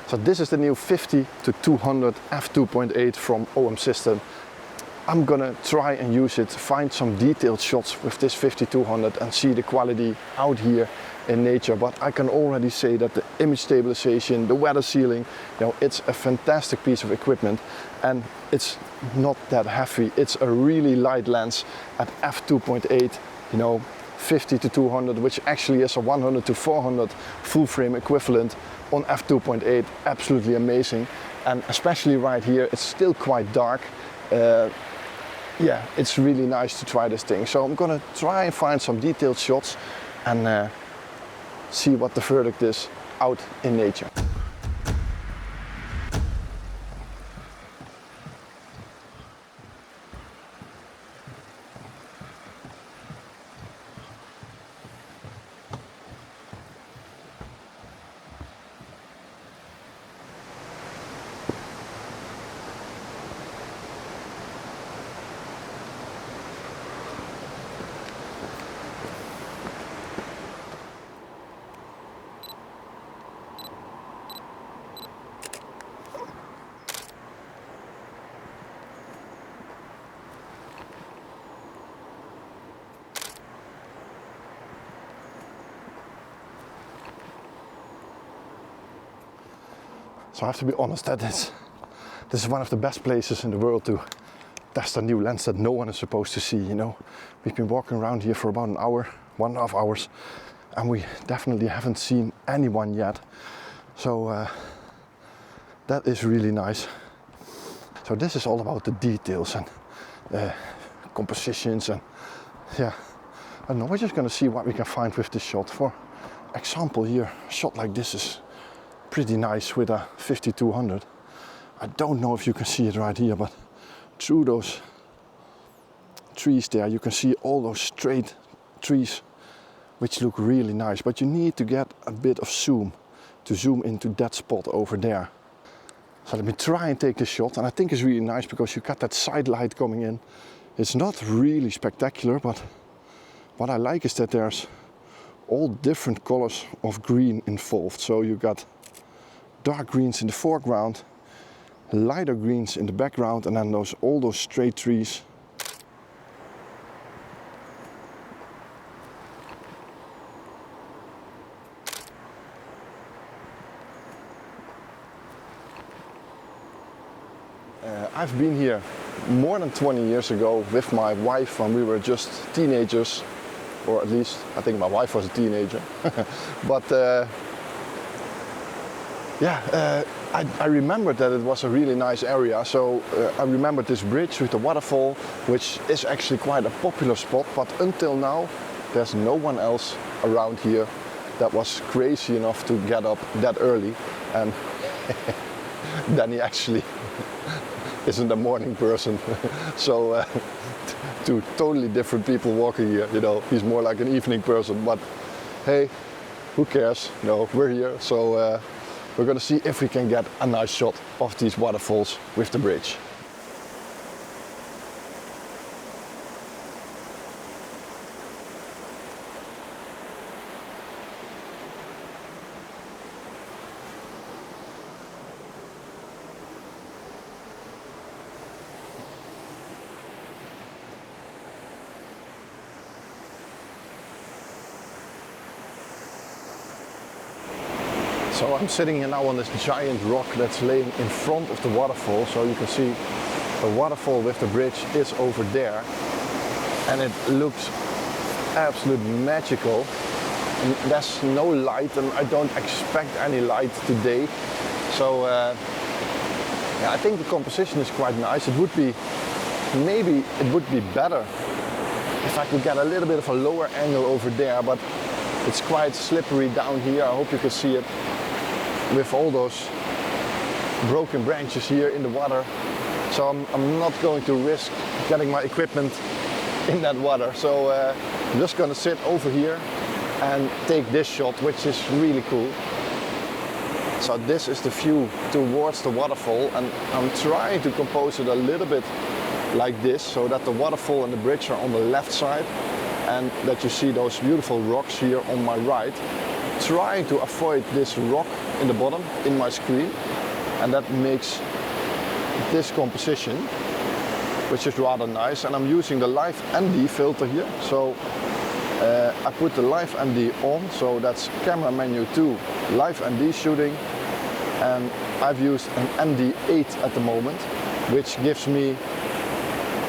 So this is the new 50 to 200 f2.8 from OM System. I'm gonna try and use it, find some detailed shots with this 50-200 and see the quality out here in nature. But I can already say that the image stabilization, the weather sealing, you know, it's a fantastic piece of equipment, and it's not that heavy. It's a really light lens at f2.8, you know, 50 to 200, which actually is a 100 to 400 full frame equivalent on f2.8. Absolutely amazing. And especially right here, it's still quite dark. Yeah, it's really nice to try this thing. So I'm gonna try and find some detailed shots and see what the verdict is out in nature. So I have to be honest that this is one of the best places in the world to test a new lens that no one is supposed to see, you know. We've been walking around here for about an hour, 1.5 hours, and we definitely haven't seen anyone yet. So that is really nice. So this is all about the details and compositions, and yeah, I don't know, we're just gonna see what we can find with this shot. For example here, a shot like this is pretty nice with a 50-200. I don't know if you can see it right here, but through those trees there you can see all those straight trees which look really nice, but you need to get a bit of zoom to zoom into that spot over there. So let me try and take this shot, and I think it's really nice because you got that side light coming in. It's not really spectacular, but what I like is that there's all different colors of green involved. So you got dark greens in the foreground, lighter greens in the background, and then all those straight trees. I've been here more than 20 years ago with my wife when we were just teenagers, or at least I think my wife was a teenager. But yeah, I remembered that it was a really nice area. So I remembered this bridge with the waterfall, which is actually quite a popular spot, but until now there's no one else around here that was crazy enough to get up that early. And Danny actually isn't a morning person. So two totally different people walking here, you know. He's more like an evening person, but hey, who cares? No, we're here, so we're gonna see if we can get a nice shot of these waterfalls with the bridge. So I'm sitting here now on this giant rock that's laying in front of the waterfall. So you can see the waterfall with the bridge is over there. And it looks absolutely magical. And there's no light, and I don't expect any light today. So yeah, I think the composition is quite nice. It would be, maybe it would be better if I could get a little bit of a lower angle over there, but it's quite slippery down here. I hope you can see it, with all those broken branches here in the water. So I'm not going to risk getting my equipment in that water. So I'm just gonna sit over here and take this shot, which is really cool. So this is the view towards the waterfall, and I'm trying to compose it a little bit like this, so that the waterfall and the bridge are on the left side, and that you see those beautiful rocks here on my right. Trying to avoid this rock in the bottom in my screen, and that makes this composition, which is rather nice. And I'm using the Live ND filter here. So I put the Live ND on, so that's camera menu 2, Live ND shooting, and I've used an ND8 at the moment, which gives me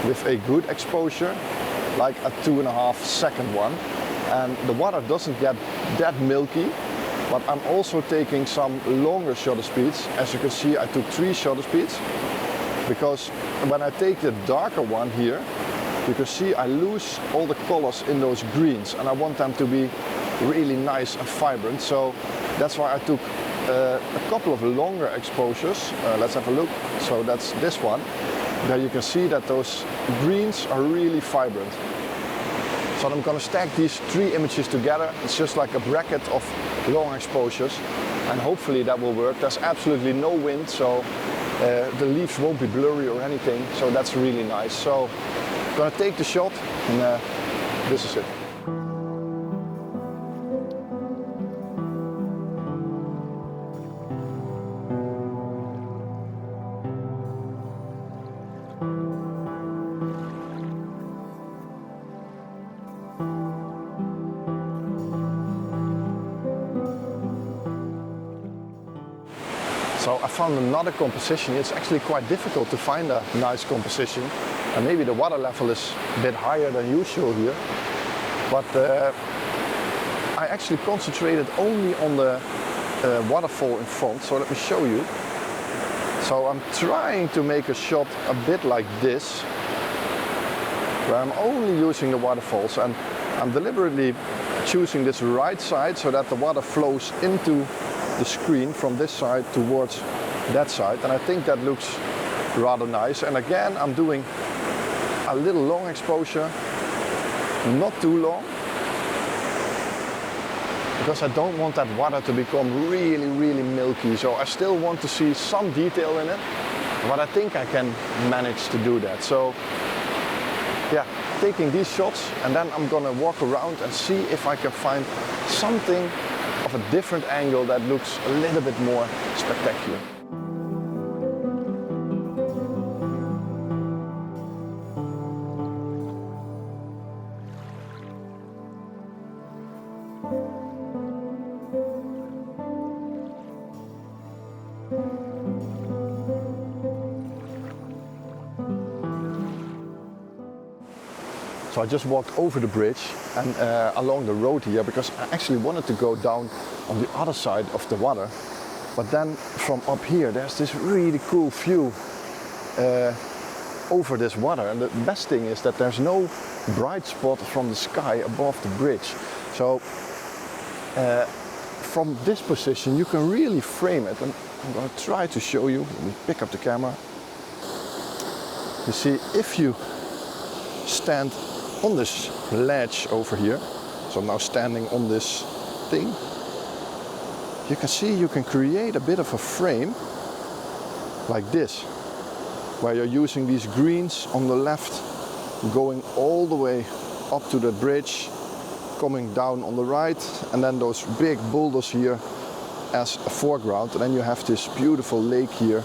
with a good exposure, like a 2.5 second one, and the water doesn't get that milky. But I'm also taking some longer shutter speeds. As you can see, I took 3 shutter speeds, because when I take the darker one here, you can see I lose all the colors in those greens, and I want them to be really nice and vibrant. So that's why I took a couple of longer exposures. Let's have a look. So that's this one. There you can see that those greens are really vibrant. So I'm going to stack these 3 images together. It's just like a bracket of long exposures, and hopefully that will work. There's absolutely no wind, so the leaves won't be blurry or anything, so that's really nice. So I'm going to take the shot, and this is it. So I found another composition. It's actually quite difficult to find a nice composition, and maybe the water level is a bit higher than usual here. But I actually concentrated only on the waterfall in front, so let me show you. So I'm trying to make a shot a bit like this, where I'm only using the waterfalls, and I'm deliberately choosing this right side so that the water flows into the screen from this side towards that side, and I think that looks rather nice. And again, I'm doing a little long exposure, not too long, because I don't want that water to become really milky. So I still want to see some detail in it, but I think I can manage to do that. So yeah, taking these shots, and then I'm gonna walk around and see if I can find something of a different angle that looks a little bit more spectacular. So I just walked over the bridge and along the road here, because I actually wanted to go down on the other side of the water. But then from up here, there's this really cool view over this water. And the best thing is that there's no bright spot from the sky above the bridge. So from this position, you can really frame it. And I'm going to try to show you. Let me pick up the camera. You see, if you stand on this ledge over here, so I'm now standing on this thing, you can see you can create a bit of a frame like this, where you're using these greens on the left, going all the way up to the bridge, coming down on the right, and then those big boulders here as a foreground, and then you have this beautiful lake here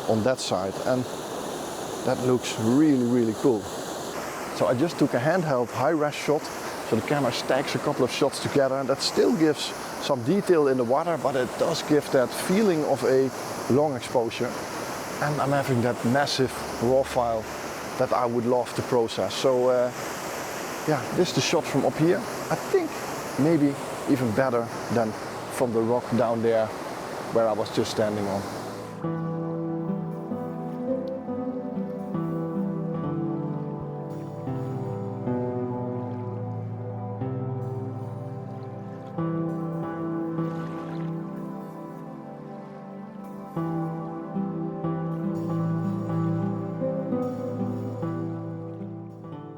on that side, and that looks really cool. So I just took a handheld high-res shot, so the camera stacks a couple of shots together, and that still gives some detail in the water, but it does give that feeling of a long exposure. And I'm having that massive raw file that I would love to process. So yeah, this is the shot from up here. I think maybe even better than from the rock down there where I was just standing on.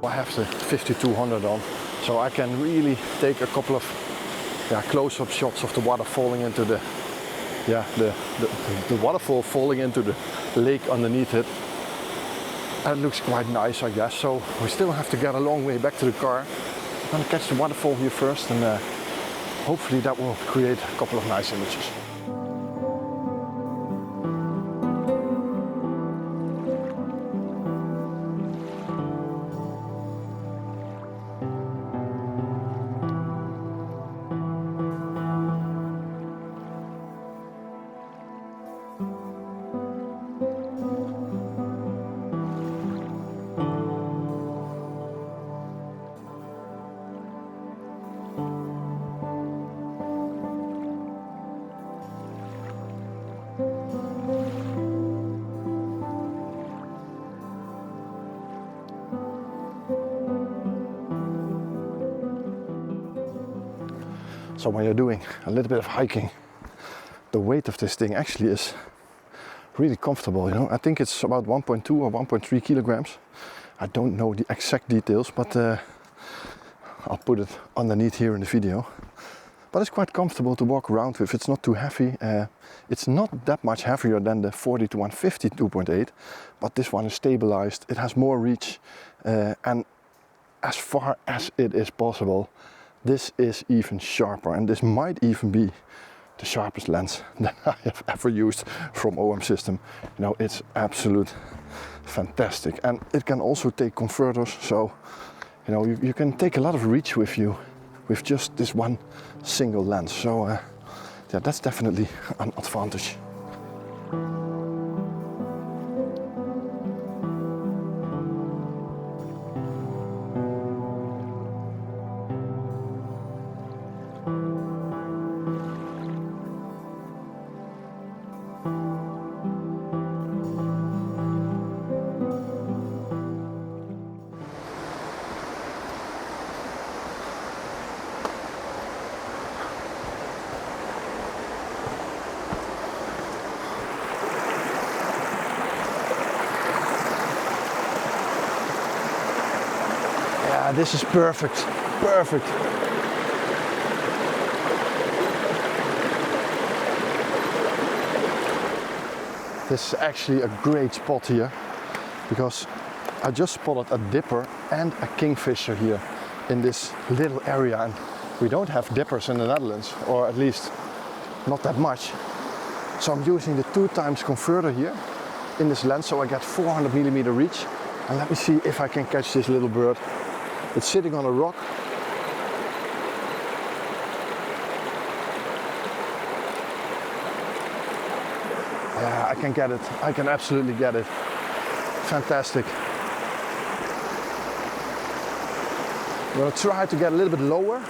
I have the 5200 on, so I can really take a couple of close-up shots of the water falling into the waterfall falling into the lake underneath it. That looks quite nice, I guess. So we still have to get a long way back to the car. I'm gonna catch the waterfall here first, and hopefully that will create a couple of nice images. So when you're doing a little bit of hiking, the weight of this thing actually is really comfortable, you know. I think it's about 1.2 or 1.3 kilograms. I don't know the exact details, but I'll put it underneath here in the video. But it's quite comfortable to walk around with. It's not too heavy. It's not that much heavier than the 40 to 150 2.8, but this one is stabilized. It has more reach, and as far as it is possible, this is even sharper, and this might even be the sharpest lens that I have ever used from OM System. You know, it's absolute fantastic, and it can also take converters, so you know you can take a lot of reach with you with just this one single lens. So yeah, that's definitely an advantage. This is perfect, perfect. This is actually a great spot here, because I just spotted a dipper and a kingfisher here in this little area, and we don't have dippers in the Netherlands, or at least not that much. So I'm using the 2x converter here in this lens, so I get 400mm reach. And let me see if I can catch this little bird. It's sitting on a rock. Yeah, I can get it. I can absolutely get it. Fantastic. I'm going to try to get a little bit lower.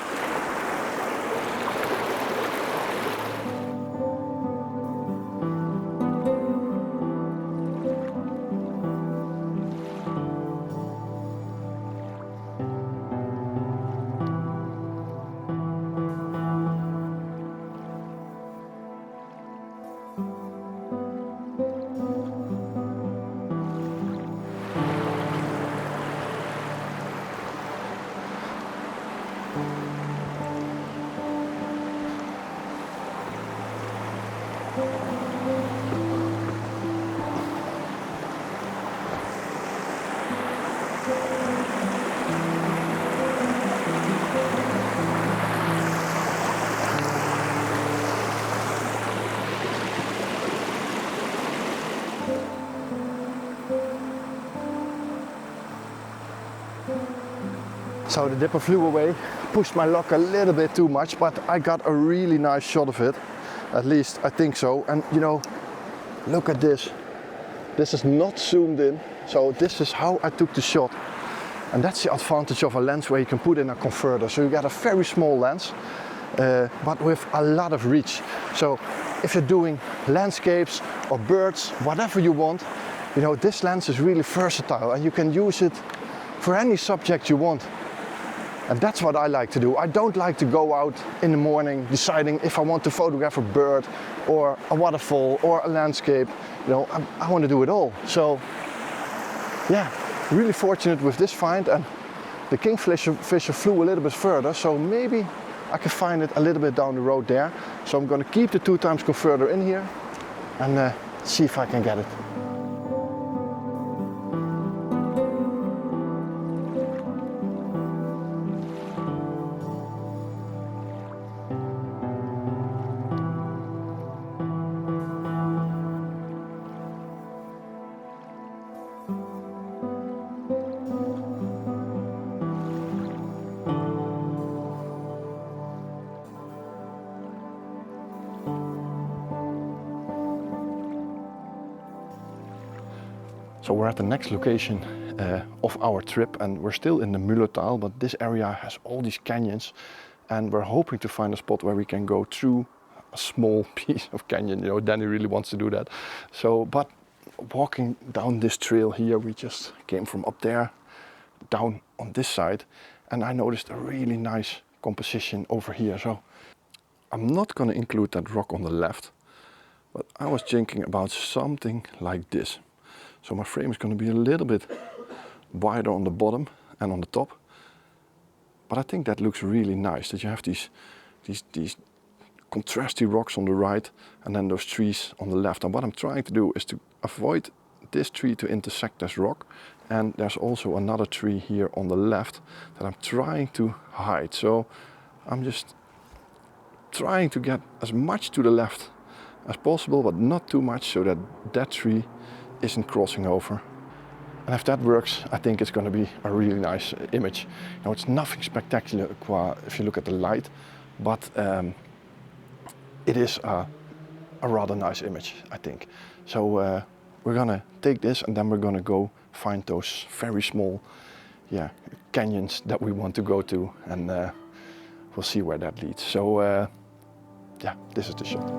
So the dipper flew away, pushed my lock a little bit too much, but I got a really nice shot of it. At least I think so. And you know, look at this. This is not zoomed in, so this is how I took the shot. And that's the advantage of a lens where you can put in a converter. So you get a very small lens, but with a lot of reach. So if you're doing landscapes or birds, whatever you want, you know, this lens is really versatile and you can use it for any subject you want. And that's what I like to do. I don't like to go out in the morning deciding if I want to photograph a bird or a waterfall or a landscape. You know, I want to do it all. So yeah, really fortunate with this find, and the kingfisher flew a little bit further, so maybe I can find it a little bit down the road there. So I'm going to keep the 2x converter in here and see if I can get it. So we're at the next location of our trip, and we're still in the Mullertal, but this area has all these canyons, and we're hoping to find a spot where we can go through a small piece of canyon. You know, Danny really wants to do that. So, but walking down this trail here, we just came from up there down on this side, and I noticed a really nice composition over here. So I'm not going to include that rock on the left, but I was thinking about something like this. So my frame is going to be a little bit wider on the bottom and on the top. But I think that looks really nice, that you have these contrasty rocks on the right and then those trees on the left. And what I'm trying to do is to avoid this tree to intersect this rock. And there's also another tree here on the left that I'm trying to hide. So I'm just trying to get as much to the left as possible, but not too much so that that tree isn't crossing over. And if that works, I think it's going to be a really nice image. Now, it's nothing spectacular if you look at the light, but it is a rather nice image, I think. So we're going to take this and then we're going to go find those very small canyons that we want to go to, and we'll see where that leads. So yeah, this is the shot.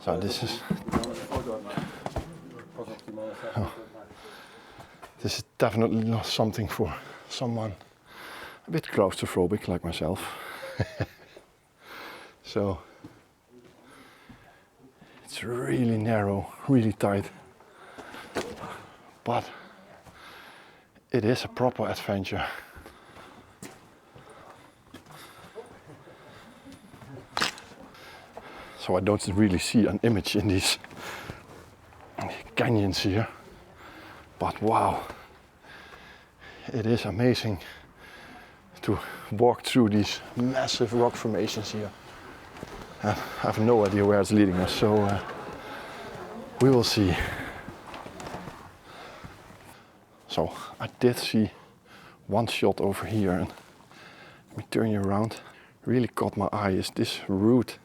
So this is definitely not something for someone a bit claustrophobic like myself. So it's really narrow, really tight, but it is a proper adventure. So I don't really see an image in these canyons here, but wow, it is amazing to walk through these massive rock formations here. I have no idea where it's leading us, so we will see. So I did see one shot over here, and let me turn you around. Really caught my eye is this root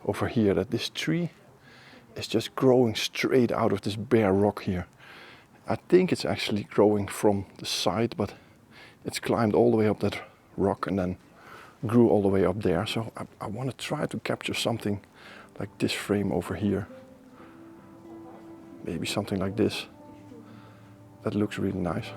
over here, that this tree is just growing straight out of this bare rock here. I think it's actually growing from the side, but it's climbed all the way up that rock and then grew all the way up there. So I want to try to capture something like this frame over here. Maybe something like this. That looks really nice.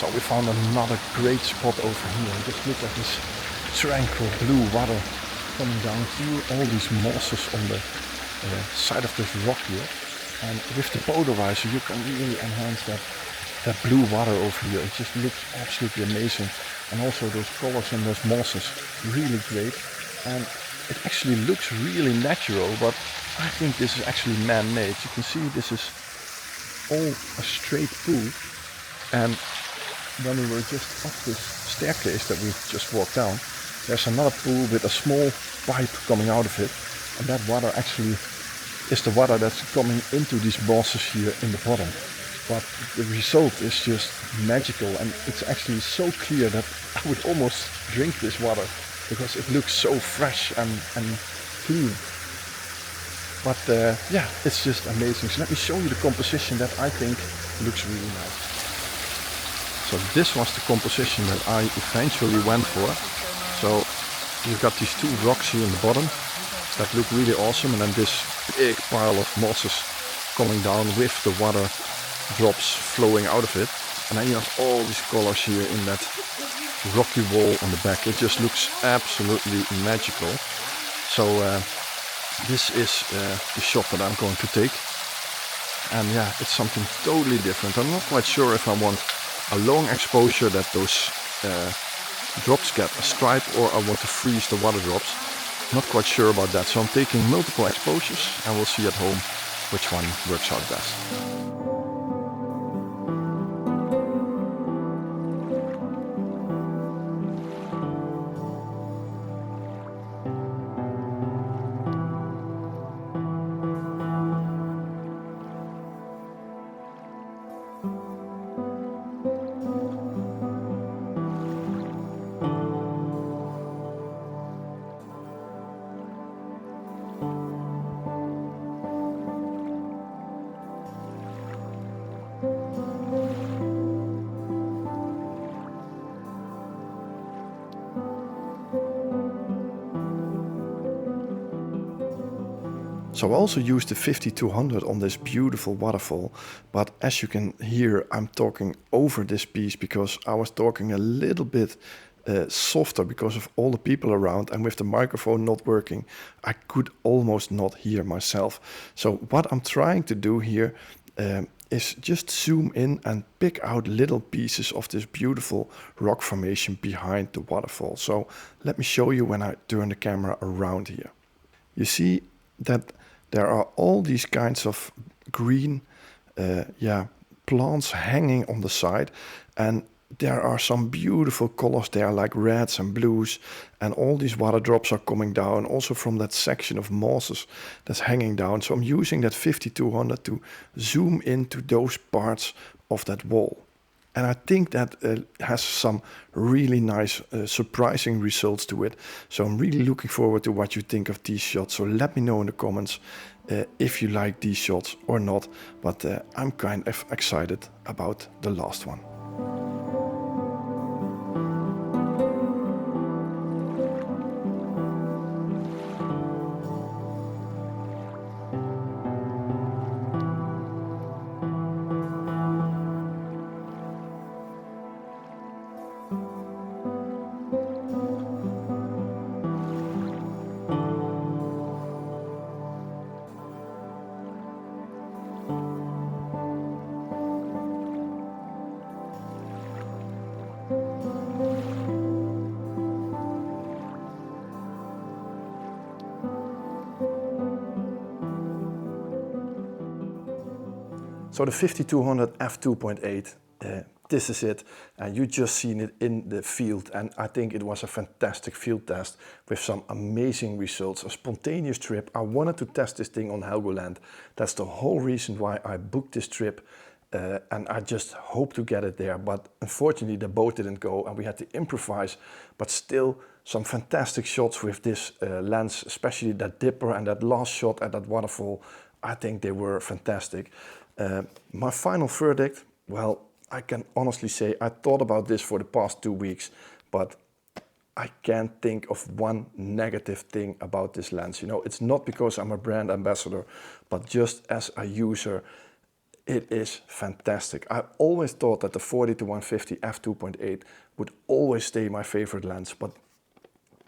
So we found another great spot over here. Just look at this tranquil blue water coming down through all these mosses on the side of this rock here. And with the polarizer you can really enhance that blue water over here. It just looks absolutely amazing. And also those colors in those mosses, really great. And it actually looks really natural, but I think this is actually man-made. You can see this is all a straight pool. And when we were just up this staircase that we just walked down, there's another pool with a small pipe coming out of it, and that water actually is the water that's coming into these mosses here in the bottom. but the result is just magical, and it's actually so clear that I would almost drink this water because it looks so fresh and clean. But yeah, it's just amazing. So let me show you the composition that I think looks really nice. So this was the composition that I eventually went for. So you've got these two rocks here in the bottom that look really awesome, and then this big pile of mosses coming down with the water drops flowing out of it. And then you have all these colors here in that rocky wall on the back. It just looks absolutely magical. So this is the shot that I'm going to take, and yeah, it's something totally different. I'm not quite sure if I want a long exposure that those drops get a stripe, or I want to freeze the water drops. Not quite sure about that, so I'm taking multiple exposures and we'll see at home which one works out best. So I also used the 5200 on this beautiful waterfall, but as you can hear, I'm talking over this piece because I was talking a little bit softer because of all the people around, and with the microphone not working, I could almost not hear myself. So what I'm trying to do here is just zoom in and pick out little pieces of this beautiful rock formation behind the waterfall. So let me show you when I turn the camera around here. You see that there are all these kinds of green plants hanging on the side, and there are some beautiful colors there like reds and blues, and all these water drops are coming down also from that section of mosses that's hanging down. So I'm using that 5200 to zoom into those parts of that wall. And I think that has some really nice, surprising results to it. So I'm really looking forward to what you think of these shots. So let me know in the comments if you like these shots or not. But I'm kind of excited about the last one. So the 5200 f2.8, this is it, and you just seen it in the field, and I think it was a fantastic field test with some amazing results. A spontaneous trip. I wanted to test this thing on Helgoland. That's the whole reason why I booked this trip, and I just hope to get it there, but unfortunately the boat didn't go and we had to improvise, but still some fantastic shots with this lens, especially that dipper and that last shot at that waterfall. I think they were fantastic. My final verdict, well, I can honestly say I thought about this for the past 2 weeks, but I can't think of one negative thing about this lens. You know, it's not because I'm a brand ambassador, but just as a user, it is fantastic. I always thought that the 40-150 f2.8 would always stay my favorite lens, but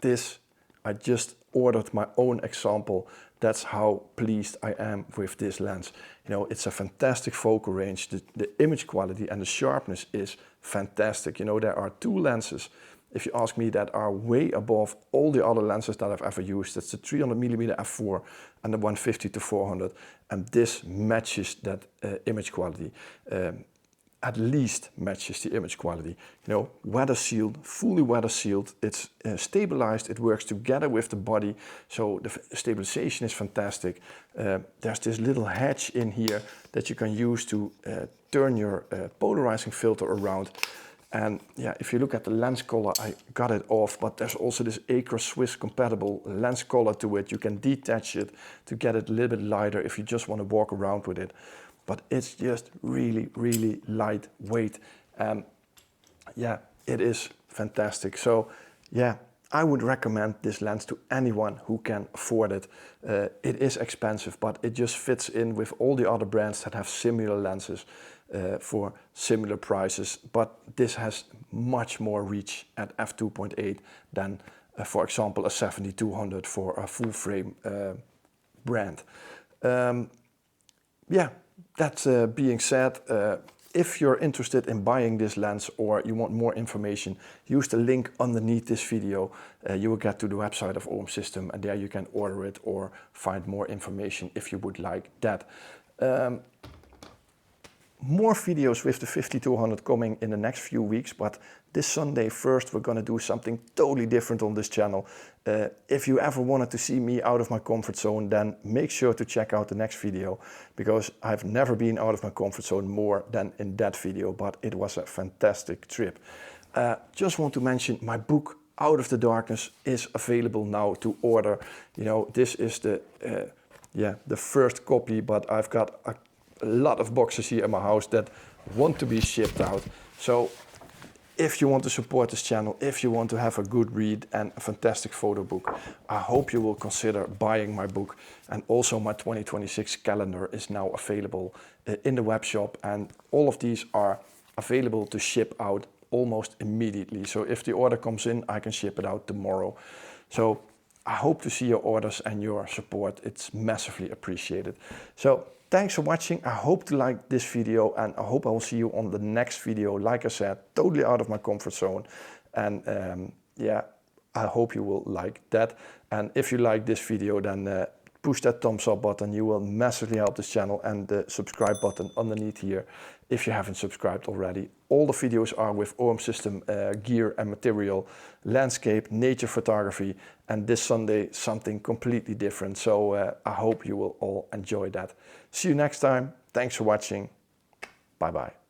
this, I just ordered my own example. That's how pleased I am with this lens. You know, it's a fantastic focal range. The image quality and the sharpness is fantastic. You know, there are two lenses, if you ask me, that are way above all the other lenses that I've ever used. That's the 300mm f4 and the 150-400. And this matches that image quality. at least matches the image quality. You know, weather sealed, fully weather sealed. It's stabilized. It works together with the body, so the stabilization is fantastic. There's this little hatch in here that you can use to turn your polarizing filter around. And yeah, if you look at the lens collar, I got it off, but there's also this Acro Swiss compatible lens collar to it. You can detach it to get it a little bit lighter if you just want to walk around with it. But it's just really, really lightweight. Yeah, it is fantastic. So yeah, I would recommend this lens to anyone who can afford it. It is expensive, but it just fits in with all the other brands that have similar lenses for similar prices. But this has much more reach at F2.8 than, for example, a 7200 for a full frame brand. Yeah, that being said, if you're interested in buying this lens or you want more information, use the link underneath this video. You will get to the website of OM System, and there you can order it or find more information if you would like that. More videos with the 5200 coming in the next few weeks, but this Sunday first we're going to do something totally different on this channel. If you ever wanted to see me out of my comfort zone, then make sure to check out the next video, because I've never been out of my comfort zone more than in that video, but it was a fantastic trip. Just want to mention my book Out of the Darkness is available now to order. You know, this is the first copy, but I've got a lot of boxes here in my house that want to be shipped out. So if you want to support this channel, if you want to have a good read and a fantastic photo book, I hope you will consider buying my book. And also my 2026 calendar is now available in the web shop, and all of these are available to ship out almost immediately. So if the order comes in, I can ship it out tomorrow. So I hope to see your orders and your support. It's massively appreciated. So thanks for watching. I hope to like this video, and I hope I will see you on the next video. Like I said, totally out of my comfort zone. And yeah, I hope you will like that. And if you like this video, then push that thumbs up button. You will massively help this channel, and the subscribe button underneath here if you haven't subscribed already. All the videos are with OM System gear and material, landscape, nature photography, and this Sunday something completely different. So I hope you will all enjoy that. See you next time. Thanks for watching. Bye bye.